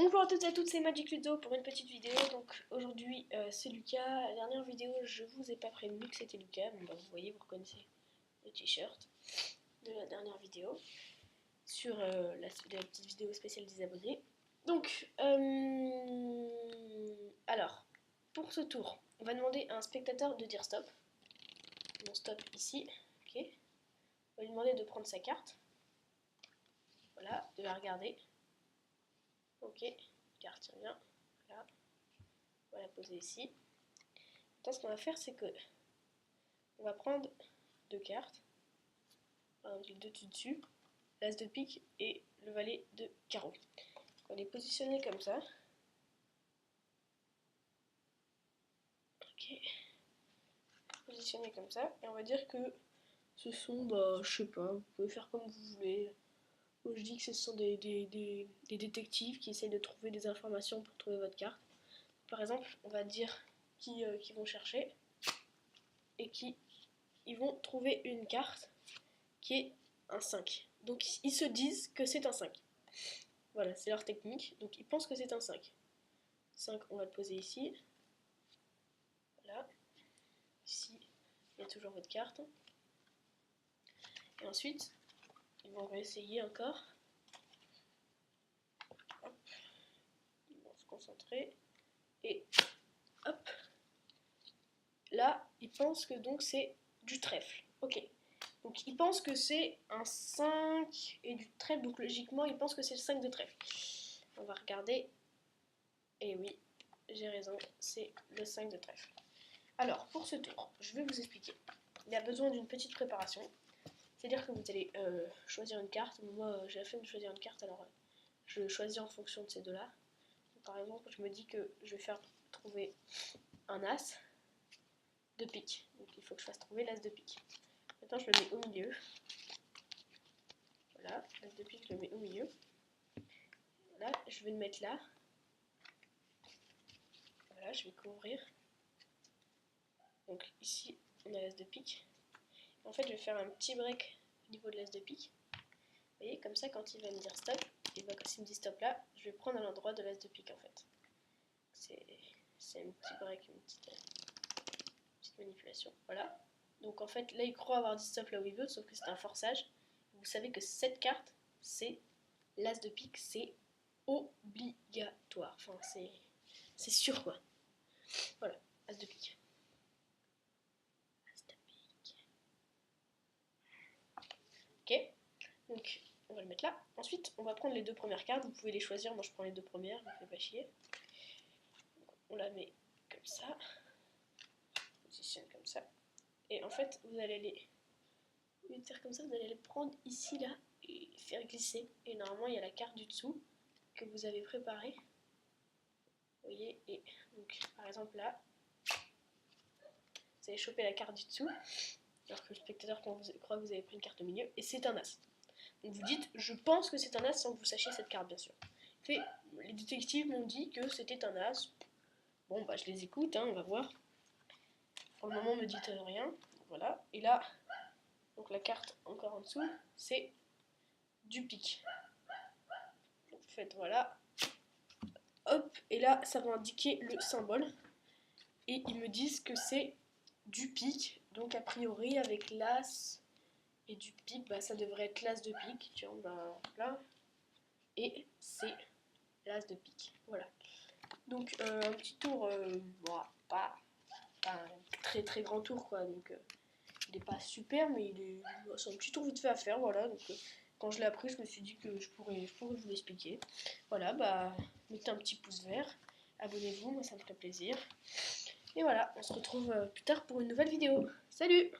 Bonjour à toutes et à toutes, c'est Magic Ludo pour une petite vidéo. Donc aujourd'hui c'est Lucas. La dernière vidéo je vous ai pas prévenu que c'était Lucas. Bon, bah, vous voyez, vous reconnaissez le t-shirt de la dernière vidéo sur la petite vidéo spéciale des abonnés. Donc alors pour ce tour on va demander à un spectateur de dire stop. Mon stop ici, ok. On va lui demander de prendre sa carte. Voilà, de la regarder. Ok, carte tient bien. Voilà. On va la poser ici. Maintenant, ce qu'on va faire, c'est que on va prendre deux cartes. Par exemple, les deux dessus, l'as de pique et le valet de carreau. On va les positionner comme ça. Ok. Positionner comme ça. Et on va dire que ce sont, je sais pas, vous pouvez faire comme vous voulez. Moi, je dis que ce sont des détectives qui essayent de trouver des informations pour trouver votre carte. Par exemple, on va dire qui vont chercher et qui ils vont trouver une carte qui est un 5. Donc ils se disent que c'est un 5. Voilà, c'est leur technique. Donc ils pensent que c'est un 5. 5, on va le poser ici. Voilà. Ici, il y a toujours votre carte. Et ensuite, ils vont réessayer encore. Hop. Ils vont se concentrer. Et hop. Là, ils pensent que donc c'est du trèfle. Ok. Donc ils pensent que c'est un 5 et du trèfle. Donc logiquement, ils pensent que c'est le 5 de trèfle. On va regarder. Et oui, j'ai raison, c'est le 5 de trèfle. Alors, pour ce tour, je vais vous expliquer. Il y a besoin d'une petite préparation. C'est-à-dire que vous allez choisir une carte. Moi, j'ai la flemme de choisir une carte, alors je choisis en fonction de ces deux-là. Par exemple, je me dis que je vais faire trouver un as de pique. Donc il faut que je fasse trouver l'as de pique. Maintenant, je le mets au milieu. Voilà, l'as de pique, je le mets au milieu. Voilà, je vais le mettre là. Voilà, je vais couvrir. Donc ici, on a l'as de pique. En fait, je vais faire un petit break au niveau de l'as de pique. Vous voyez, comme ça, quand il va me dire stop, et ben, quand il me dit stop là, je vais prendre à l'endroit de l'as de pique en fait. C'est un petit break, une petite manipulation. Voilà. Donc en fait, là, il croit avoir dit stop là où il veut, sauf que c'est un forçage. Vous savez que cette carte, c'est l'as de pique, c'est obligatoire. Enfin, c'est sûr quoi. Voilà, as de pique. As de pique. Ok. Donc, on va le mettre là. Ensuite, on va prendre les deux premières cartes. Vous pouvez les choisir. Moi, je prends les deux premières. Ne me fais pas chier. Donc, on la met comme ça. On positionne comme ça. Et en fait, vous allez les faire comme ça. Vous allez les prendre ici, là, et faire glisser. Et normalement, il y a la carte du dessous que vous avez préparée. Vous voyez. Et donc, par exemple, là, vous allez choper la carte du dessous. Alors que le spectateur croit que vous avez pris une carte au milieu. Et c'est un as. Donc vous dites, je pense que c'est un as sans que vous sachiez cette carte, bien sûr. Fait, les détectives m'ont dit que c'était un as. Bon, bah je les écoute, hein, on va voir. Pour le moment, me dites rien. Voilà. Et là, donc la carte encore en dessous, c'est du pique. Donc vous faites voilà. Hop, et là, ça va indiquer le symbole. Et ils me disent que c'est du pique. Donc a priori, avec l'as et du pique, bah ça devrait être l'as de pique. Tiens, bah là. Et c'est l'as de pique. Voilà. Donc un petit tour, bon, pas un très très grand tour quoi. Donc il n'est pas super, mais c'est un petit tour vite fait à faire. Voilà. Donc quand je l'ai appris, je me suis dit que je pourrais vous l'expliquer. Voilà, bah mettez un petit pouce vert, abonnez-vous, moi ça me ferait plaisir. Et voilà, on se retrouve plus tard pour une nouvelle vidéo. Salut!